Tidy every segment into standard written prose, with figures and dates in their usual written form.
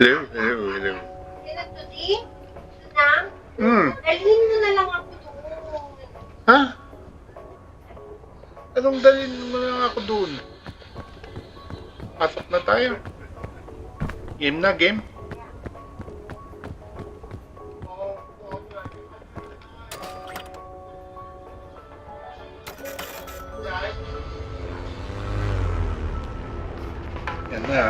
Hello, hello, hello. Sino to di? Nang? Hmm, Dalhin mo na lang ako doon. ha? Anong dalhin mo lang ako doon? Pasok na tayo. Game na, game. Yan na.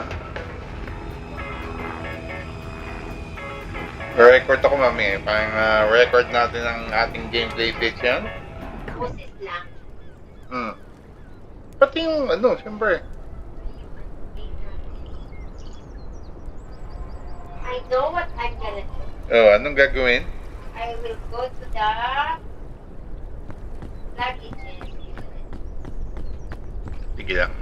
Record ako mami. Parang record natin ang ating gameplay session. Boses lang. Hmm. Pati yung ano, siyempre. I know what I'm gonna do. Oh, anong gagawin? I will go to the luggages. Sige lang.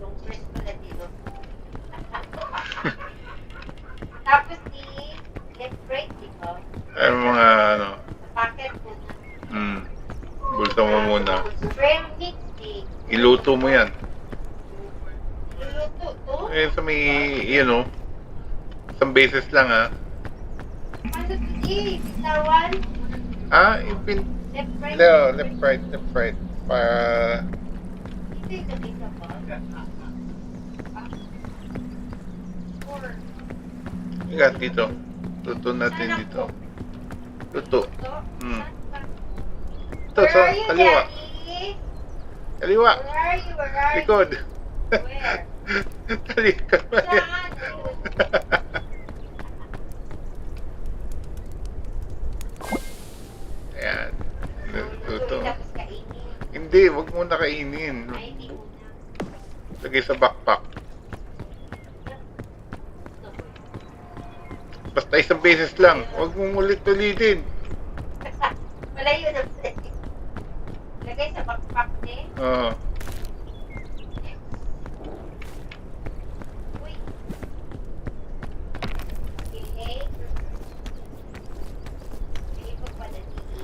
Yung first pala dito. Tapos di left break, di ba? Ay, mga ano. Packet mo na. Bulsa mo muna. Spring mix, di. Iluto mo yan. Luluto to? Eh, sa may, isang beses lang ha. Ano to di? Bitawan? Ipin... Left right? No, left, right. Para... Dito yung isa pa. Or, Iga, dito. Luto natin dito. Luto. to? Hmm. Saan Ito, Where sa are you, kaliwa. Daddy? Kaliwa. Where are you? Where are you? Likod. Where? Talikod mo yan. Saan? Ayan. Luto. Tapos kainin. Hindi, wag mo na kainin. Ay, hindi muna. Lagay sa backpack. Basta isang beses lang. Huwag mong ulit-ulitin. Malayo na. Lagay sa backpack din. Oo. Uy. Okay. Sige po pala dito.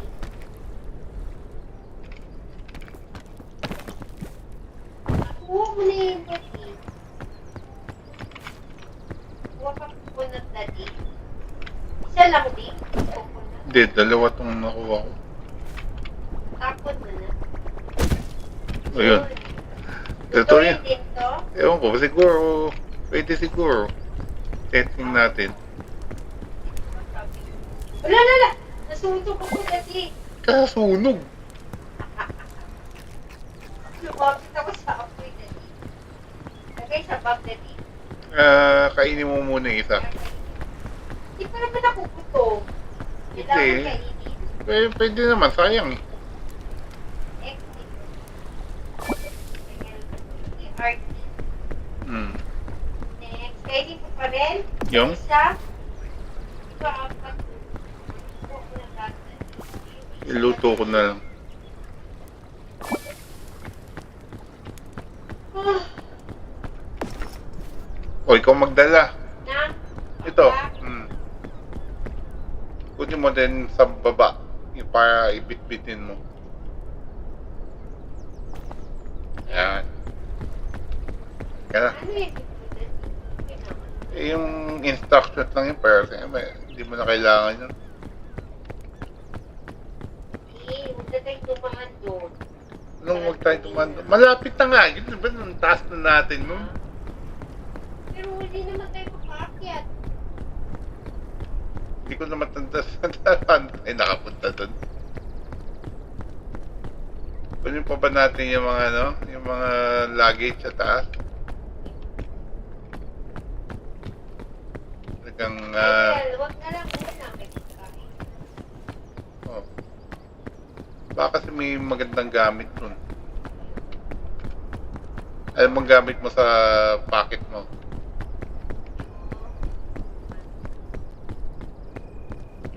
Kuha mo na yung daddy. Kuha ka po ng daddy. Isa lang din. Coconut. Hindi, dalawa tong nakuha ko. Tapon mo na. Ayun. Ito Tutuloy yun. din to. Ewan ko, siguro. Pwede siguro. Testing natin. Wala, wala. Nasutok ako daddy. Kasunog. Lumapit ako sa apoy daddy. Lagay sa bag daddy. Kainin mo muna yung isa. Hindi pa naman ako gutom. Kailangan Hindi. kainin. Pwede naman, sayang eh. Exit. RT. Hmm. Next. Kainin ko pa rin. Yung? Isa. Iba apat. Kuha ko ng lahat. Iluto ko na lang. Ah, O, ikaw magdala. na. Ito. Apa. Kunin mo din sa baba. Yung para ibit-bitin mo. Ayan. Kaya, Ano yun? yung instructions lang yun, pero hindi mo na kailangan yun. Eh, huwag na tayong dumaan doon. Nung huwag tayo tumando. Malapit na nga. Yun ba nung taas na natin nun? Pero hindi naman tayo makaakyat. Hindi ko na matanda saan ay nakapunta doon. Kunin pa ba natin yung mga yung mga luggage sa taas? Talagang Well, huwag na lang muna. May pagkain. oh. Baka kasi may magandang gamit nun. Alam mong gamit mo sa pocket mo.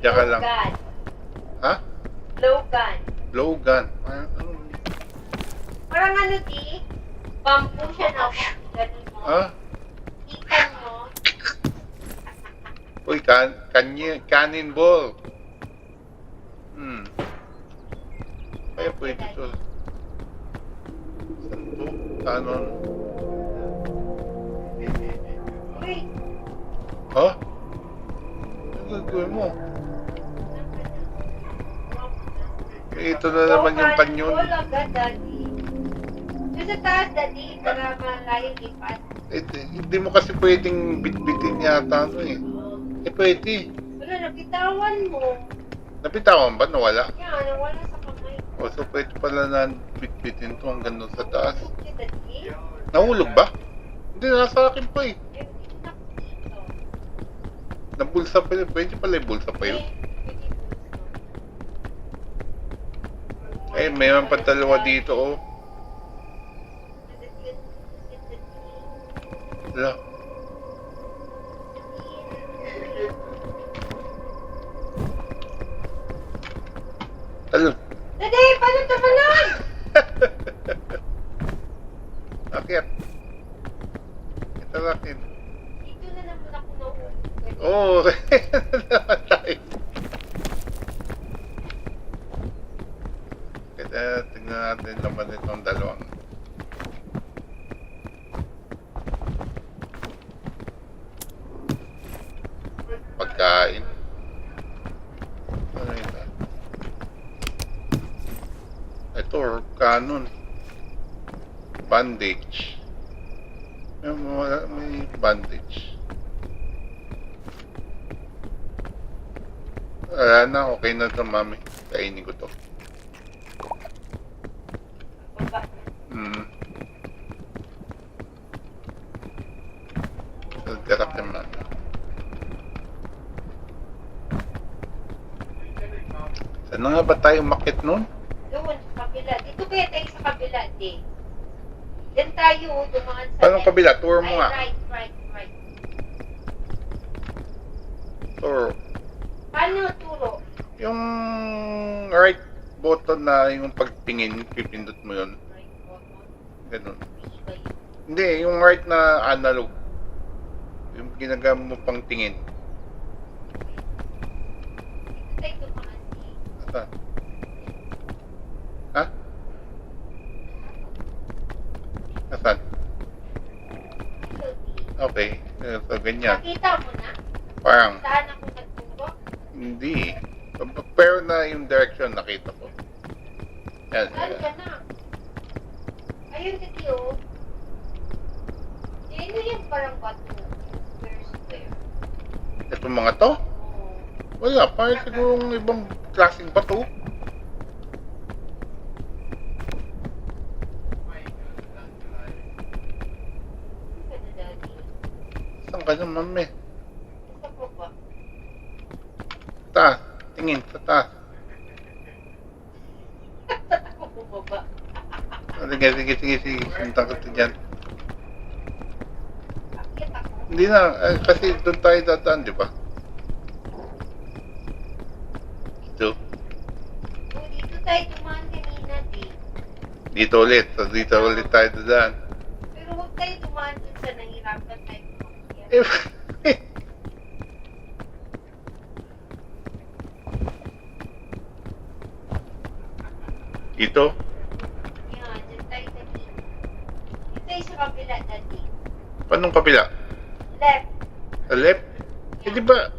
Diyan ka lang. Gun. Ha? Low gun. Low gun. Ano? Parang ano di? Bamboo siya na. Ganun mo. Ha? Ikan mo. Uy, cannonball. Kaya pwede to. Saan to? Cannon. Ha? Ano gagawin mo? Ito na naman yung kanyon. Wala agad, Daddy. Doon sa taas, Daddy, para malayong lipat. Hindi mo kasi pwedeng bitbitin yata ano eh. Pwede. Wala, napitawan mo. Napitawan ba? Nawala? Yan, nawala sa kamay. O so pwede pala na bitbitin to hanggang doon sa taas. Okay, Daddy. Nahulog ba? Hindi, nasa akin pa eh. Eh, hindi na ako dito. Nabulsa pa yun. Pwede pala yung bulsa pa yun. Eh, mayroon pa dalawa dito oh. Wala. Talon. Daddy, paano tumalon? Akyat. Ito akin. Dito na naman ako nahulog. Oo, naman tayo. Kaya tignan natin naman itong dalawang. Pagkain. Ano ito? Ito, canon. Bandage. May bandage. Wala na, okay na ito, mami. Kainin ko to. Baba. Nagdarak yung mami. Saan na nga ba tayo makit nun? Doon, sa kabila. Dito kaya tayo sa kabila, di. Diyan tayo, dumaan sa... Anong kabila? Tour mo Ay, nga. right. Tour. Paano turo? Yung right button na yung pagtingin, pipindot mo yun. Right button. Ganun. Hindi ba yun? Hindi, yung right na analog. Yung ginagamit mo pang tingin. Dito tayo dumaan, di. Saan? Ha? Nasaan? Dito, di. Okay. So, ganyan. Nakita mo na? Parang, Saan ako nagturo? hindi. Pero na yung direction nakita ko. Yan. Saan ka na? Ayun, dito, oh. Ano yung parang bato? Square. Itong mga to? Oo. Wala. Parang sigurong ibang klaseng bato. Ano, Daddy? Saan ka na, mami? Sa baba. Taas. Tingin sa taas. Ako baba. Sige. Suntan ko ito dyan. Akit ako. Hindi na. Kasi doon tayo dadaan, di ba? Dito. Oh, dito tayo dumaan kanina, di. Dito ulit. So, dito ulit tayo dadaan. Pero huwag tayo dumaan dun sa nahirapan tayo kumakyat. Eh, dito? Yan, dyan tayo dati. Dito tayo sa kabila dati. Paanong kabila? Left. Sa left? Eh, di ba?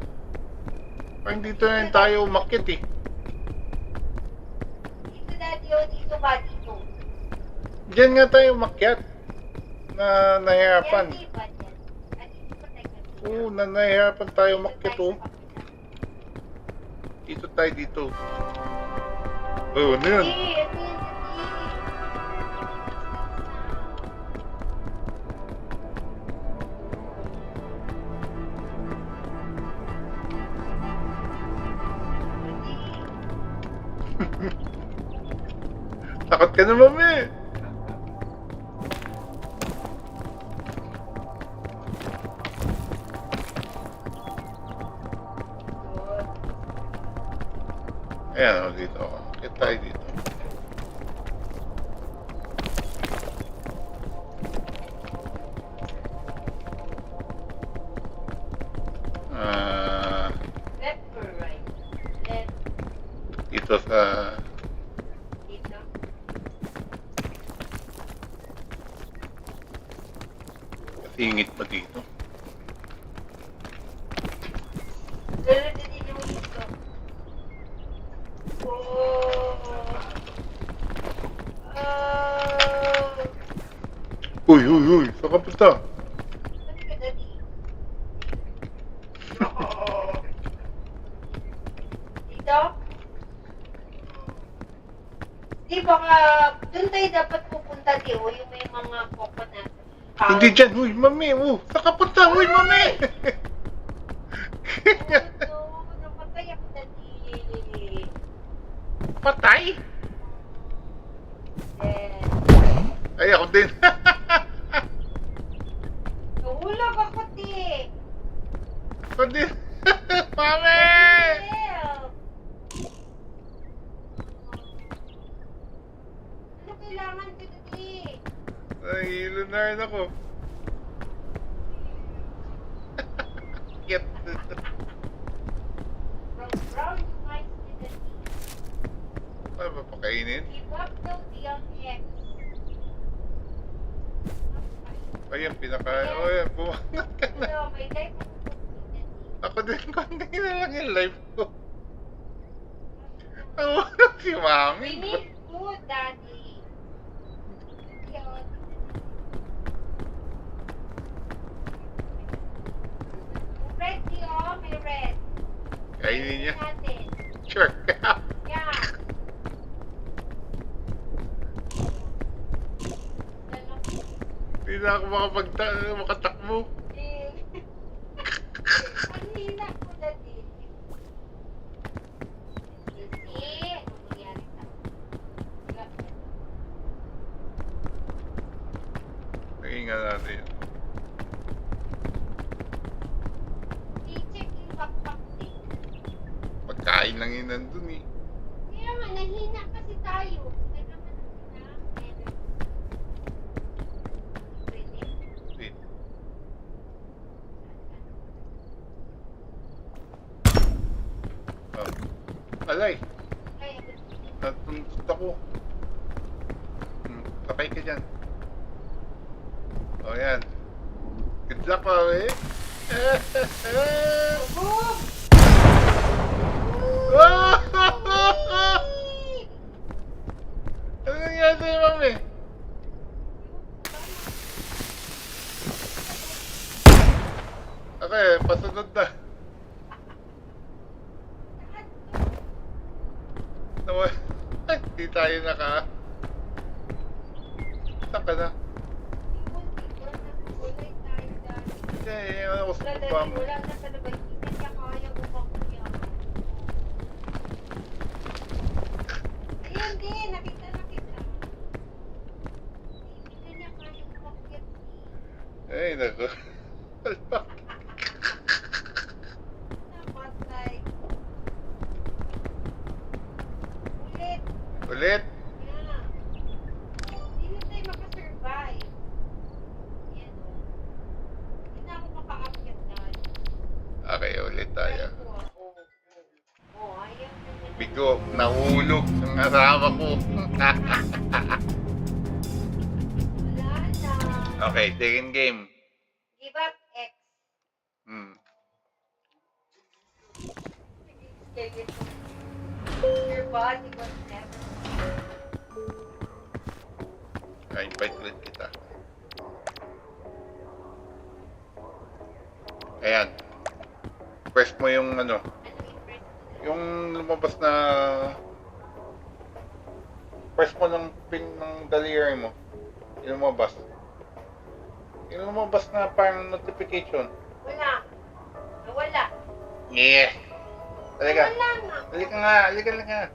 Parang dito na rin tayo umakyat eh. Dito dati, oh, dito ba dito? Diyan nga tayo umakyat. Na Yan, nahihirapan. di ba dyan? Ah, dito pa tayo kanina. Oo, nahihirapan tayo Dito umakyat tayo oh. sa kabila. Dito tayo dito. Oh, ano yun? Hindi, ano yan dati? Takot ka na, mami. Ayan, oh, dito. Kaya tayo dito. Left or right? Left. Dito sa... Dito. Singit pa dito. Uy, uy, uy. Saan ka punta? Saan ka, Daddy? Dito? Di baka doon tayo dapat pupunta, di o, yung may mga coconut. Hindi dyan. Uy, mami. Oh, saan ka punta? Uy, mami. Oh, no, napatay ako, Daddy. Patay? Then, Ay, ako din. nahulog ako, di. Ako din. Mami! Help! Ano kailangan ko, Daddy? Nahihilo na rin ako. Get. Brown yung eyes ni Daddy. Ano ba pakainin? Give up daw the young ex. Ayan, pinakain. Oh, yan. Bumangat ka na. Hello, may life ako po, Daddy. Ako din, konti na lang yung life ko. Nawala si mami. We need food, Daddy. Yun. Red, di oh, may red. Kainin niya. Natin. Sure. Yeah. Dalawa. Hindi na ako makatakbo. Eh. Ang hina ko, Daddy. Easy. Ano nangyari sa Tingnan natin. I-check yung backpack din. Pagkain lang yun nandun eh. Kaya nga, nahina kasi tayo. Kaya naman na. Pwede. Wait. Oh. Alay, Kaya, natundot ako. Sakay ka dyan. Oh, yan. Good luck, mami. boom! Ano nangyari sa'yo, mami? Okay, pasunod na. Naman, hindi tayo naka... Saan ka na? Hindi, ano ako sa baba mo. Wala na sa labay. Hindi niya kaya umakuya. Ayan din, nakita na kita. Hindi niya kaya umakuya. Ay, naku. Namatay. Ulit. Ulit. Yeah. Hindi na tayo makasurvive. Yan o. Hindi na ako makaakyat dahil. Okay, ulit tayo. Oh, ayaw na niya. Bigo, nahulog ang asawa ko. Wala na. Okay, second game. Give up X. Your body was never. Invite ulit kita. Ayan. Press mo yung ano, Ano yung first? yung lumabas na... Press mo ng pin ng daliri mo. Yung lumabas. Yung lumabas na parang notification. Wala. Nawala. Yeah. Halika. Wala nga. Halika nga. Halika.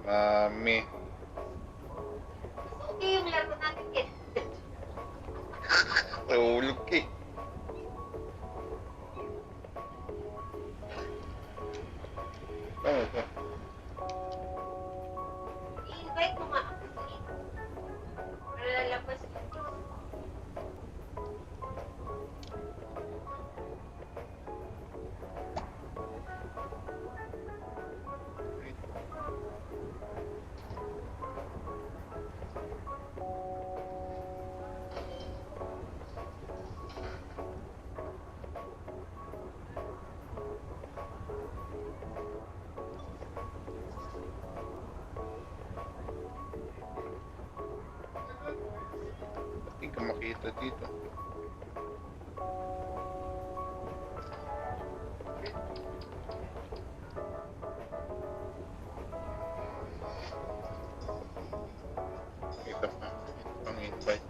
Mami. Okay yung laro natin kid. Nahulog ka eh. Ano to? I-invite mo nga ako dito. Para lalabas yung Punta dito. Ito pa. Ito pang invite.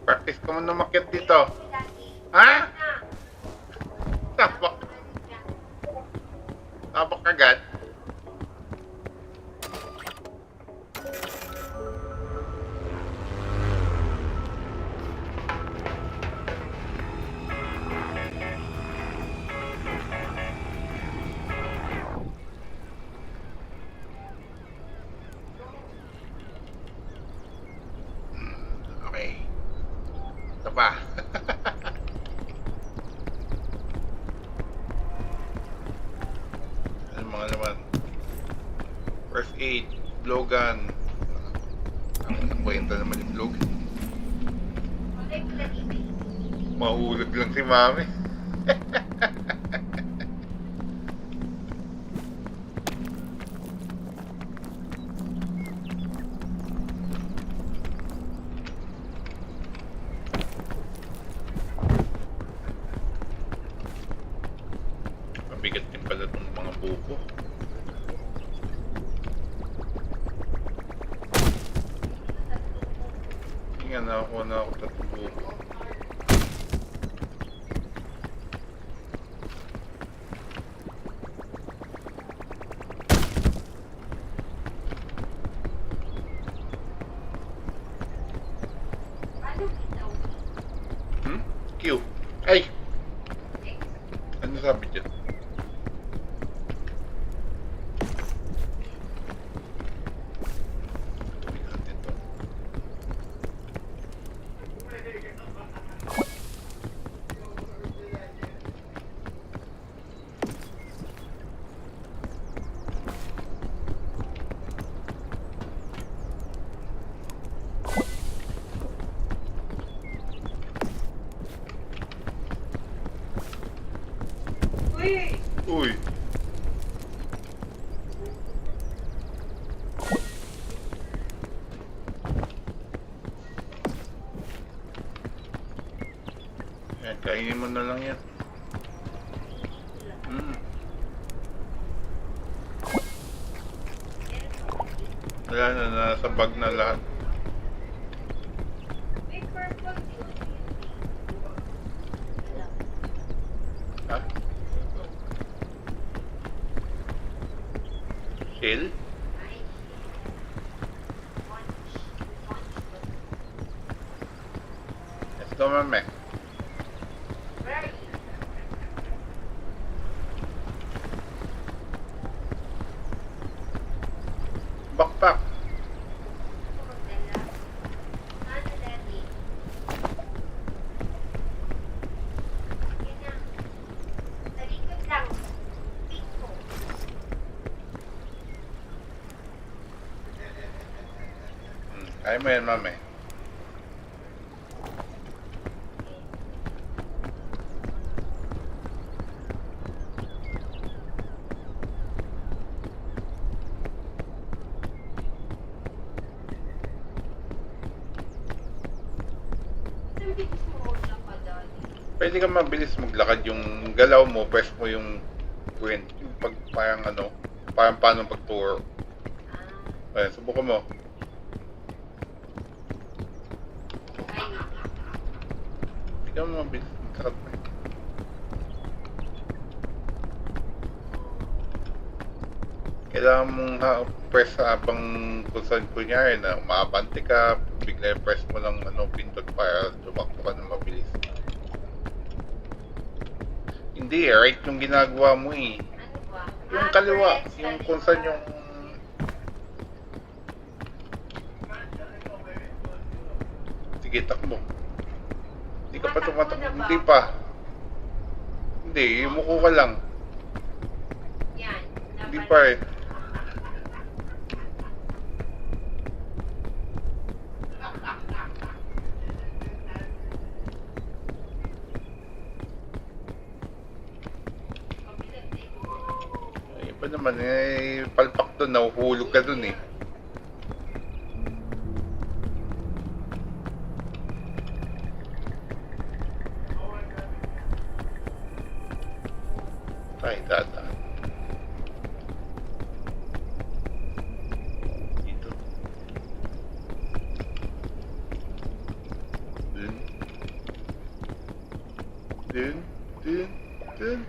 Practice ka muna umakyat dito. Ha? Tabak. Tabak agad. Okay. Ito pa. Ano mga naman? First aid, blowgun. Ang kwenta naman yung blowgun. Mahulog lang si mami. Mabigat din pala itong mga buko. Tingnan na ako tatlong buko. Q. Ay! Ano sabi dyan? Tuloy natin to. Uy! Uy! Yan, kainin mo na lang yan. Wala na, nasa bag na lahat. May purple yun. Ha? Shell? Let's go, mami. Where are you? Backpack. Ano, Daddy? Yan na. Talikod lang. Pick ko. Kaya mo yan, mami. Saan bilis mo lang ka, Daddy? Pwede ka mabilis maglakad yung galaw mo, press mo yung print, yung pag parang ano, parang paano pag-tour. Ayan, subukan mo. Ay, Hindi ka mabilis maglakad. Kailangan mong press habang kung saan kunyari na umaabante ka, bigla press mo lang ano, pindot para tumakbo ka na mabilis. Hindi, right yung ginagawa mo eh. ano ba? Yung kaliwa, yung kung saan yung... Sige, takbo. Hindi ka pa Matakbo tumatakbo. na ba Hindi ako? pa. Hindi, yumuko ka lang. Yan. Hindi Nabalik. pa eh. Kabilang take. Ay, iba naman eh. Palpak doon, nahuhulog ka doon eh. Ay, dadaan. Dito. Dun. Dun. Dun. Dun.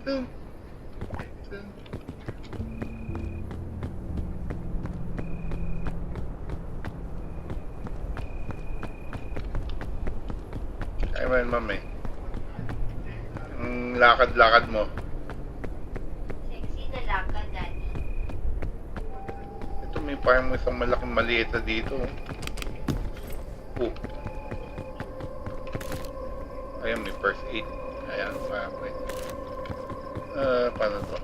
Dun. Dun. Ay, man, mami. Ang lakad-lakad mo. Sexy na lakad, Daddy. Ito may parang isang malaking maliit na dito. Oh. Ayan, may first aid. Ayan, parang may. Paano to?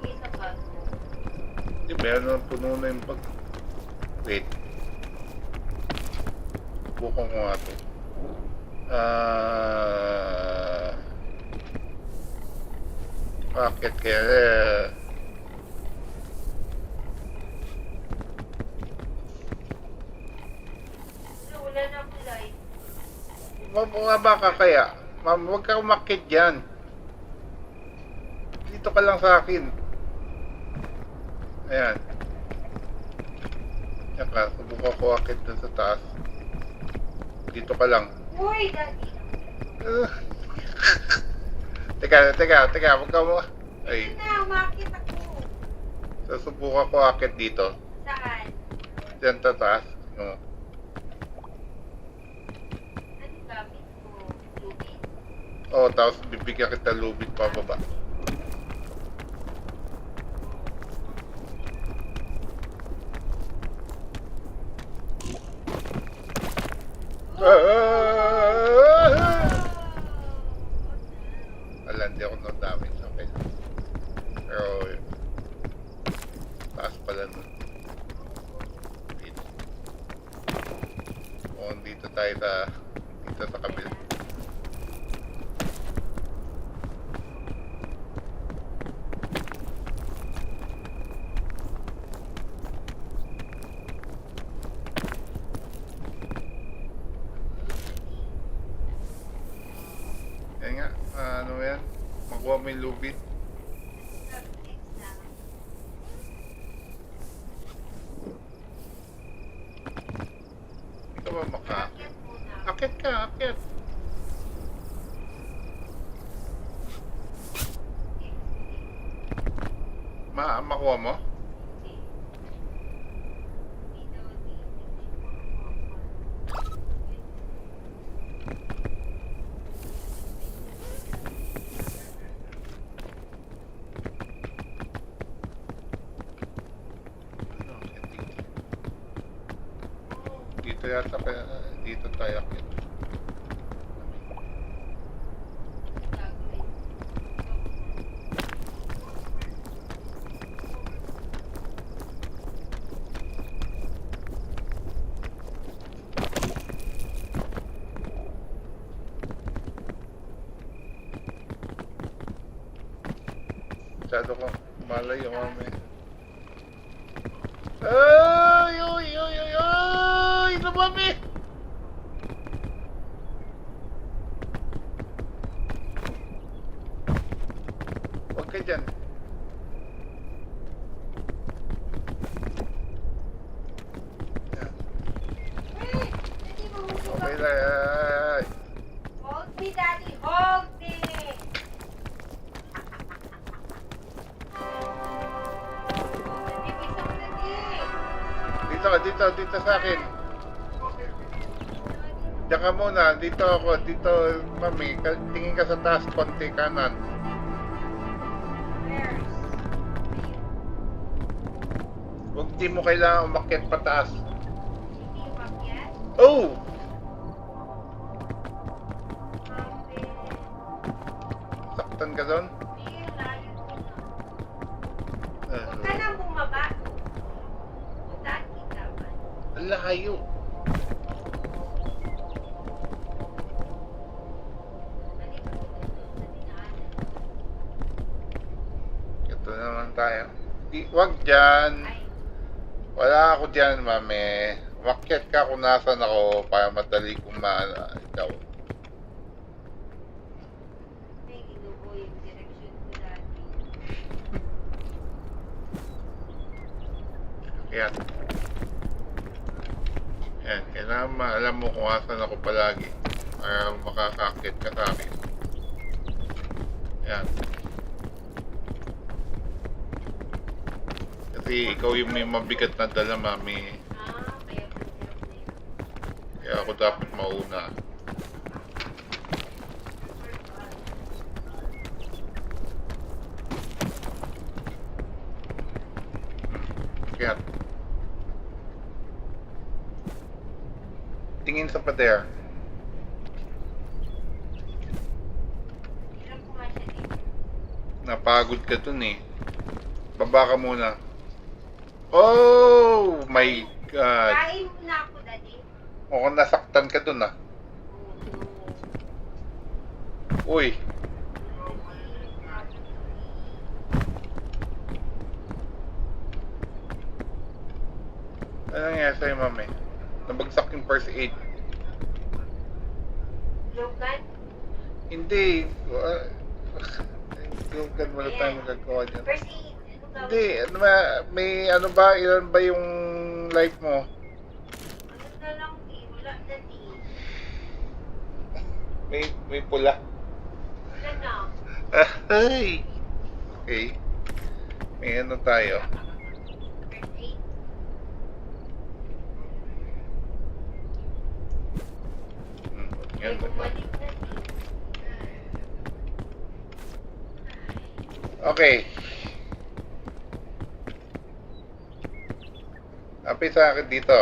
Sige sa bag mo. Hindi, meron na puno na yung pag... Wait. Bukong ko nga to. Bakit kaya... Wala na kulay. Mababa ka kaya? Ma'am, huwag ka umakit dyan. Dito ka lang sa akin. Ayan. Yan ka, subukan ko akit dun sa taas. Dito ka lang. Uy, Daddy. Teka, huwag ka mo. Ito Ay, na, umakit ako. susubukan ko akit dito. Saan? Diyan sa taas. No. Ano gamit ko? Lubid? Oh, tapos bibigyan kita lubid pa baba. Wala, hindi ako no-damage. Okay lang. Pero, taas pala nun. Dito. O, dito tayo dito sa kabila. Yan nga, ano yan? Makuha mo yung lubid. Hindi ka ba Akit muna. Akit ka, akit. Makuha mo? Ano, akit dito. Dito yata kaya, dito tayo akit. Masyado ko malayo kami. Ay! Uy! Uy! Uy! Uy! Lumami! Huwag ka dyan. Yan. Hey! Daddy, mahulog Okay ako. lang. Ay! Hold me, Daddy. Hold me. Daddy, bisa mo, Daddy. Dito sa akin. Diyan ka muna. Dito ako. Dito, mami. Tingin ka sa taas. Konti kanan. Where's? Huwag di mo kailangan umakyat pataas. Hindi umakyat? Oh! Huwag ka nang bumaba. Puntahan kita ba? Ang layo. Balik ako dito sa dinaanan. Ito naman tayo. Wag dyan. Ay, Wala ako dyan, mami. Umakyat ka kung nasan ako para madali kong ikaw. may ginubo yung direksyon ko dati. Yan. Yan. Kailangan alam mo kung asan ako palagi para makakakit ka sa akin. Yan. Kasi ikaw yung may mabigat na dala, mami. Kaya hirap na yun. Kaya ako dapat mauna. Kaya tingin sa pader. Hirap ko nga siya dito. Napagod ka dun eh. Baba ka muna. Oh my God. Kain muna ako, Daddy. Mukhang nasaktan ka dun ah. Uy. Ano nangyari sa'yo, mami? Nabagsak yung first aid. Logan? Hindi. Slogan, wala tayong magagawa dyan. First aid. Ano gawin? Hindi. Ano ba? May ano ba? Ilan ba yung life mo? Ano na lang, wala na May pula. Wala na. Ay! Okay. May ano tayo. First aid. Yan. May bumalik na Okay. Api sa akin dito.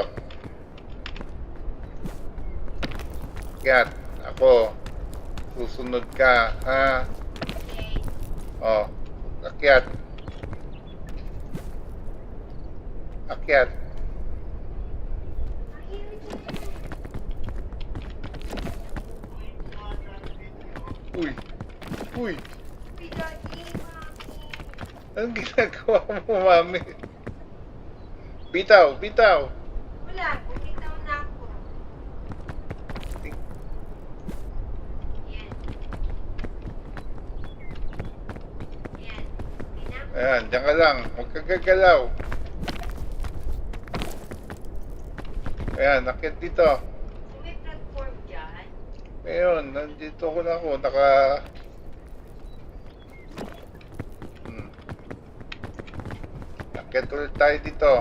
Yan. Ako. Susunod ka. Ha? Okay. Oh. Akyat. Akyat. Uy. Uy. Daddy, Mami. Anong ginagawa mo, mami? Bitaw. Bitaw. Wala, bumitaw na ako. Yan. Yan. Okay na? Ayan. Diyan ka lang. Huwag kang gagalaw. Ayan. Akyat dito. So, may platform dyan. Ngayon, nandito ko na ako, Akyat ulit tayo dito.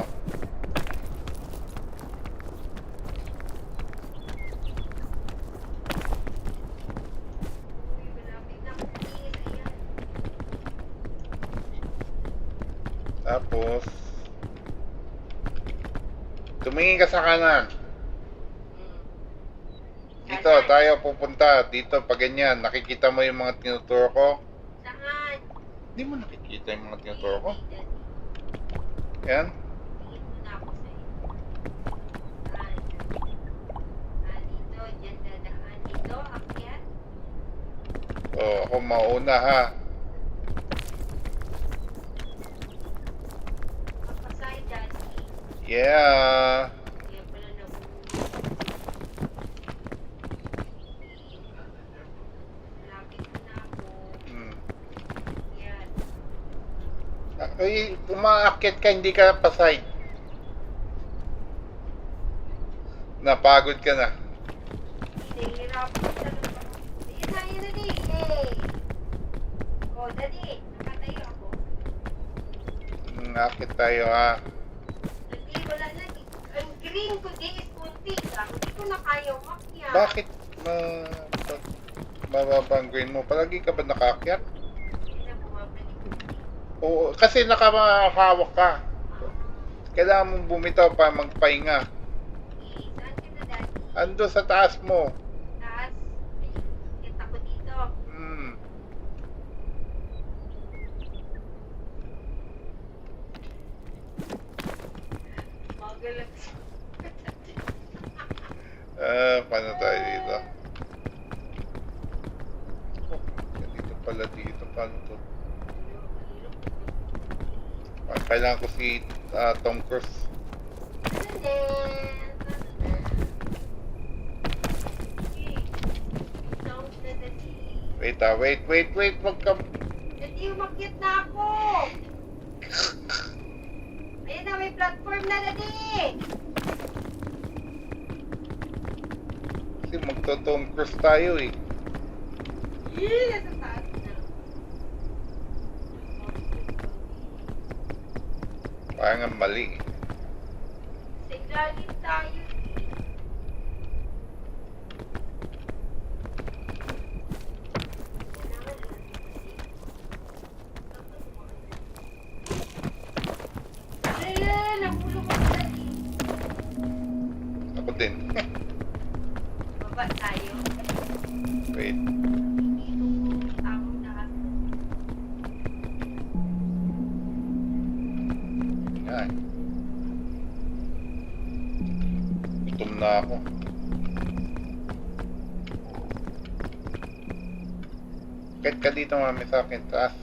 Uy, malapit na ako. Ayan. Tapos, tumingin ka sa kanan. Dito, Kanan. tayo pupunta. Dito, pag ganyan, nakikita mo yung mga tinuturo ko? Saan? Hindi mo nakikita yung mga tinuturo ko? Daddy, Yan. tingin muna ako sa'yo. Saan? Dito, dyan dadaan. Dito, akyat. O, ako mauna ha. Papasay, Daddy. Yeah. Kaya pala malapit na ako. Hmm. Yan. Ay, umaakyat ka, hindi ka pasay. Napagod ka na. Nahihirapan ko talaga. Ayun na, Daddy. Yay! Oh, Daddy. Nakatayo ako. Akyat tayo ha. Daddy, wala na. Ang green ko di is kunti lang. Hindi ko na kaya umakyat. Bakit mababa ang green mo? Palagi ka ba nakaakyat? Hindi na bumabalik. Oo, kasi nakahawak ka. Kailangan mong bumitaw para magpahinga. Saan ka na, Daddy? Ando sa taas mo. Taas. Ayun, kita ko dito. magalag. Paano tayo dito? Oh, dito pala dito. Paano to? Kailangan ko si Tom Cruise. Wait, wait. Wag ka. Hindi, umakyat na ako. Ayan na, may platform na dali. Kasi magto-Tom Cruise tayo eh. Nasa taas na. Parang ang mali. Sa ilalim tayo. Nahulog ako dali. Ako din. Baba tayo. Wait. Dito tamang lahat. Yan. Gutom na ako. Kahit ka dito mami sa akin, taas.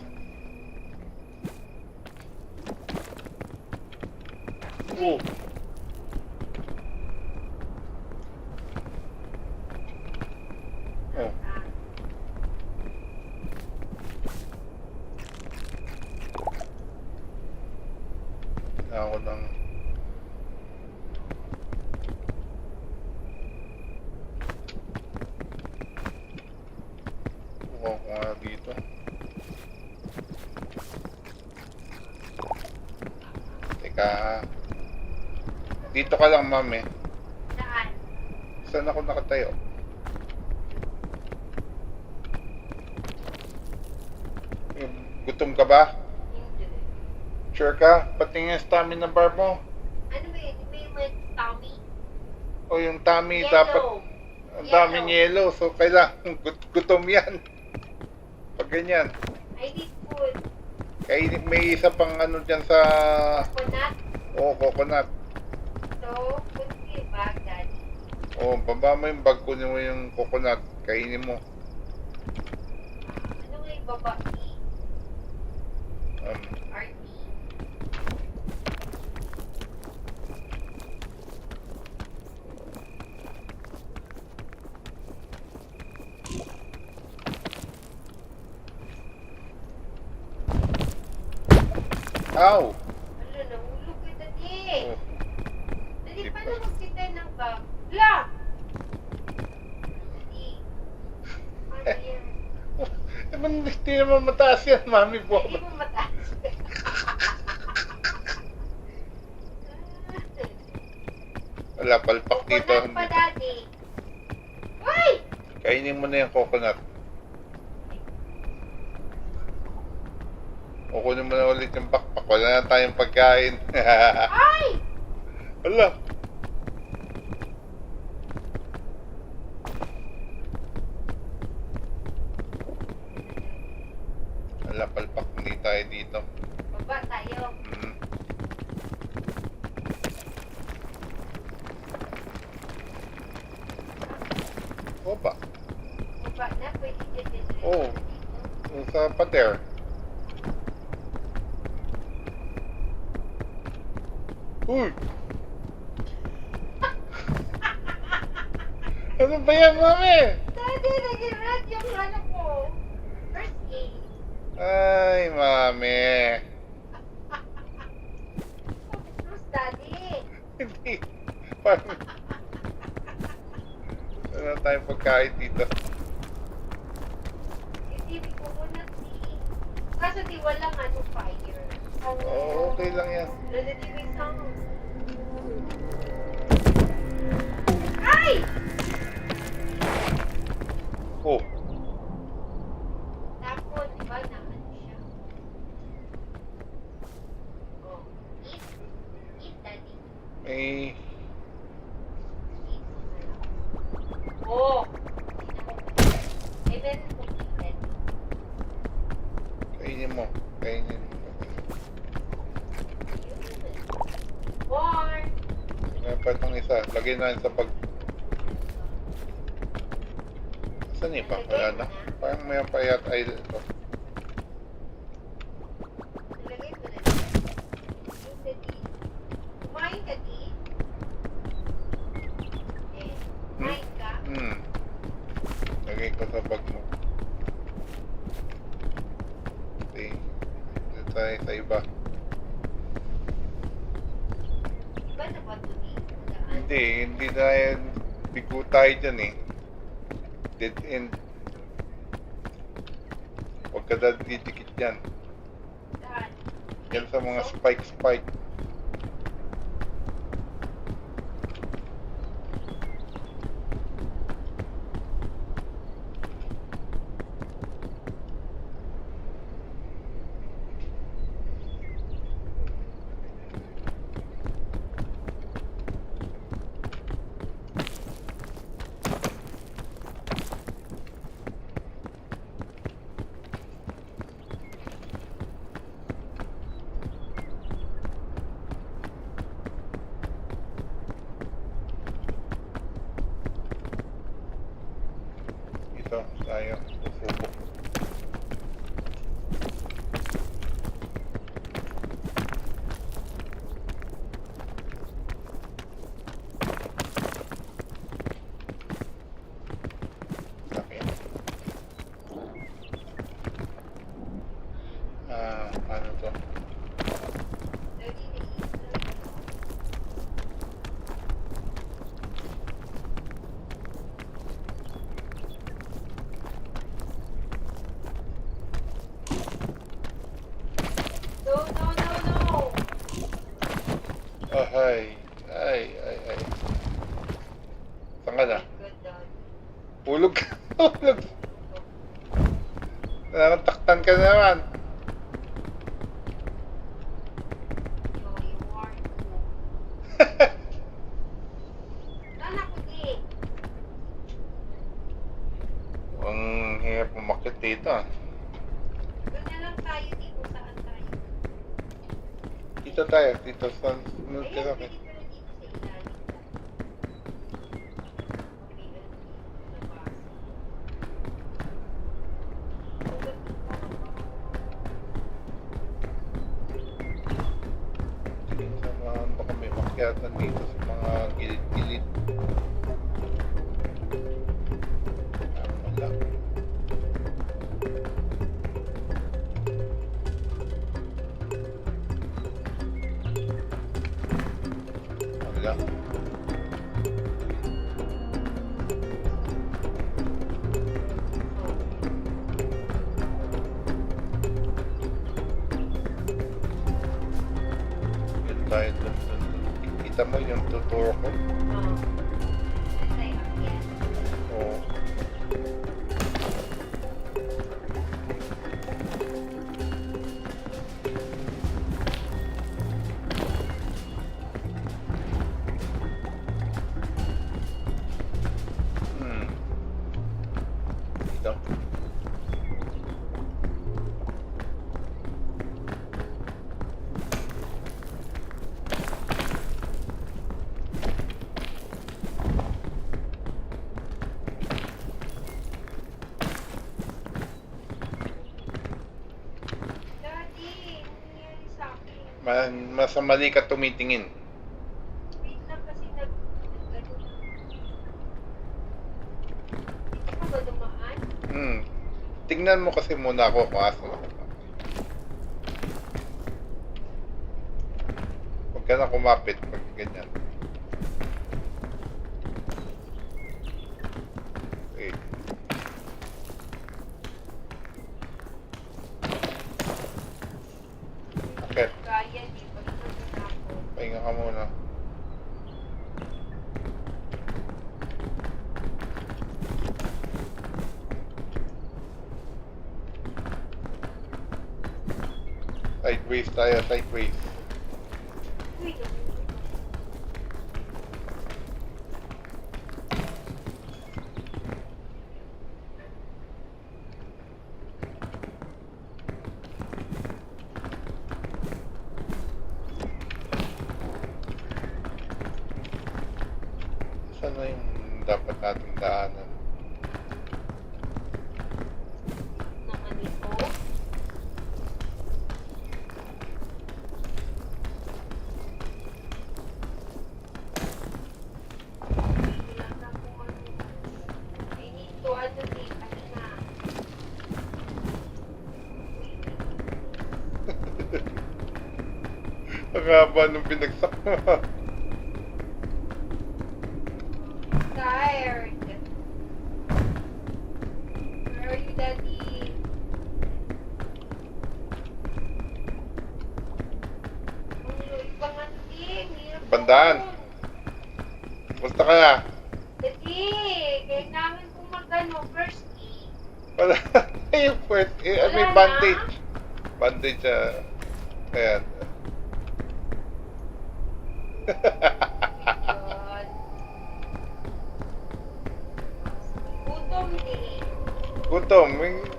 Oh. Oh. Ako ng kuha ko nga dito. Teka. Dito ka lang, mami. Saan? Saan ako nakatayo? Gutom ka ba? Hindi. Sure ka? Patingin yung stamina bar mo. Ano ba yun? May tummy? O yung tummy, Yellow. dapat ang daming yellow. So, kailangan gutom yan. Pag ganyan. I need food. Kaya may isa pang ano dyan sa... Coconut. Oo, coconut. So, put mo yung bag, Daddy. Oo, baba mo yung bag, kunin mo yung coconut. Kainin mo. Ano nga yung baba? E? RT? Ow! Ano, nahulog ka, Daddy. Oh, Daddy, Di paano pa. magsitay ng bag? La! Daddy. Ano yan? naman, hindi naman mataas yan, mami po. Hindi mo mataas. Wala, palpak dito. Coconut pa, Daddy. Uy! Kainin mo na yung coconut. O kunin mo na ulit yung backpack. Wala na tayong pagkain. Ay! Wala. Wala, palpak. Hindi tayo dito. Baba tayo. Hmm. Opa. Baba na, pwede dyan. Oo. Yung sa pader. Uy! Ano ba yan, mami? Daddy, naging red yung ano ko. First aid. Ay, mami. Tapos, Daddy. Hindi. Parang... Wala tayong pagkain dito. Hindi ko muna kaso di walang ano fire. Oo, okay lang yan. Daddy, may sound. Ay! Oh, Tapos, di ba, na ano siya? Oh, eat. Eat, Daddy. may... Eat. Oh! Eh, meron po eat, Daddy. Kainin mo. Kainin mo. Born! pa itong isa. Lagay na sa pag... Saan iba? Wala na. Parang may pa yata ay ito. Nilagay mo na dyan. Yung dati. Kumain ka, di? Eh, kumain ka? Lagay ko sa bag mo. Okay. Dito tayo sa iba. Iba na ba ito, di? Daan? Hindi tayo, bigo tayo dyan eh. Dead end. Huwag ka didikit dyan. Daan. Yan sa mga spike. Ito, tayo. Susubok. Sakit. Ano to? Lagi na isa. No. Ay. Saan ka na? Good dog. Hulog ka. Hulog. Nakataktan ka naman. No, you aren't cool. Saan ako, di? Ang hirap umakit dito ah. Doon na lang tayo, di kung saan tayo. Dito tayo. Dito sa sunod ka Ayan, kami. pwede pala dito sa ilalim. Okay, ganun dito sa bus. Sa mga baka may makyatan dito sa mga gilid-gilid. Wala. Wala. Yan tayo dun. Kita mo yung tuturo ko? Oo. Dito. Daddy, ano nangyari sa akin? Mas mali ka tumitingin. Wait lang kasi nag-ano na. Dito ka ba dumaan? Tingnan mo kasi muna ako kung asan ako. Huwag ka na kumapit pag ganyan. Okay. Akit, Kaya, di ba? Ito na ako. pahinga ka muna. Sideways tayo, sideways. Wait, na yung dapat nating daanan. Naman ito. Wala na po ano. I need to ano din. Ano na. Ang haba nung binagsak mo. Tired. Where are you, Daddy? Ibang ano din. Hirap Bandaan. po. Basta ka na. Daddy, kailangan kong mag-ano, first aid. Wala. Yung first, Wala may na? bandage. Bandage, ayan. God. Gutom din. Gutom,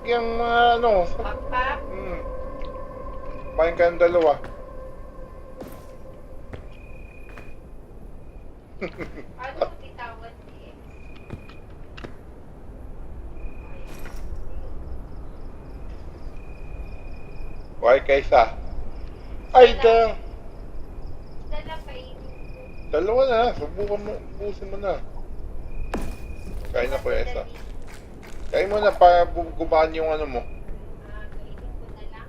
yung mga ano. Pakpak. Kumain ka ng dalawa. Paano ko titawad din? Why kaysa? Ay, Dala pa yun. dalawa na. Subukan mo, ubusin mo na. Kain na ko isa. Kain mo na para gumaan yung ano mo. Kainin ko na lang.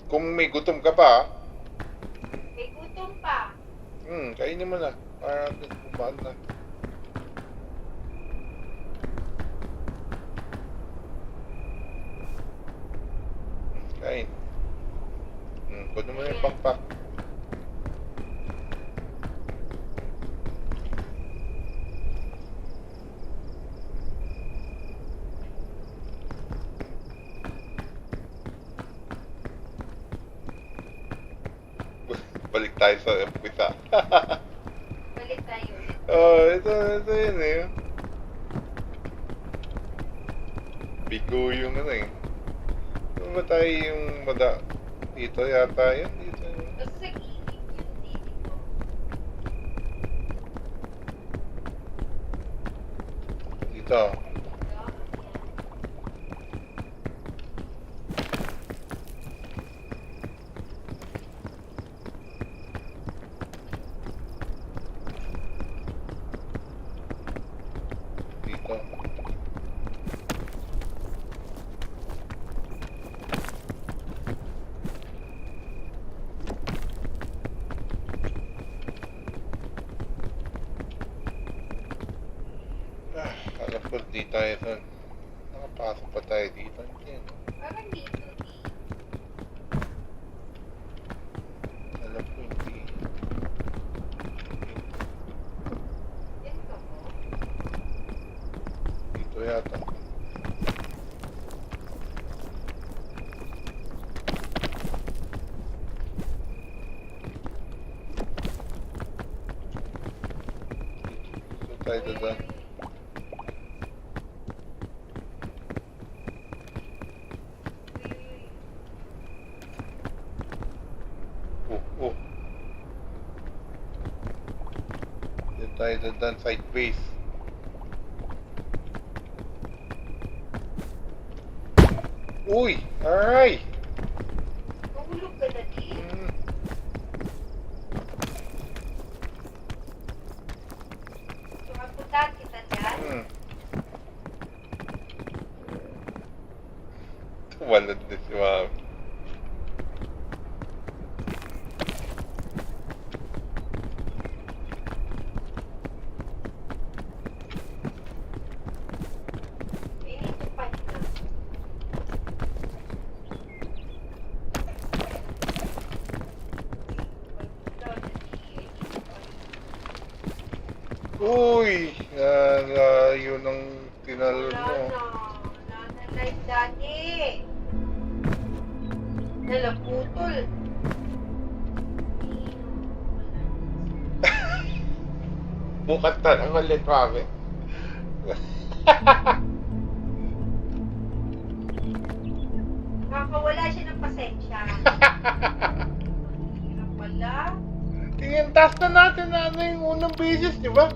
Kung may gutom ka pa, May gutom pa. kainin mo na. Para gumaan na. Kain. Kunin mo na yung pangpak. Balik tayo sa umpisa. Balik tayo. Ito yun eh. Bigo yung ano eh. Ano ba tayo yung dito yata yun? Dito yun. Basta sa gilid yun dito. Dito. Dito. Alam ko di tayo doon. Nakapasok pa tayo dito. Hindi. Parang dito din. Alam ko hindi. Dito ko. Dito yata. Dito tayo doon. Oh. Dito tayo doon side base. Uy! Aray! Mahulog ka na din. Sumapuntahan kita dyan. Walad na si Mami. We need to find them. Uy! Nalayo ng tinalon Wala mo. na. Wala na life dati. Nalaputol. Bukas na lang ulit, Mami. Nakakawala siya ng pasensya. Hirap pala. Tingin, taas na natin na ano yung unang beses, di ba?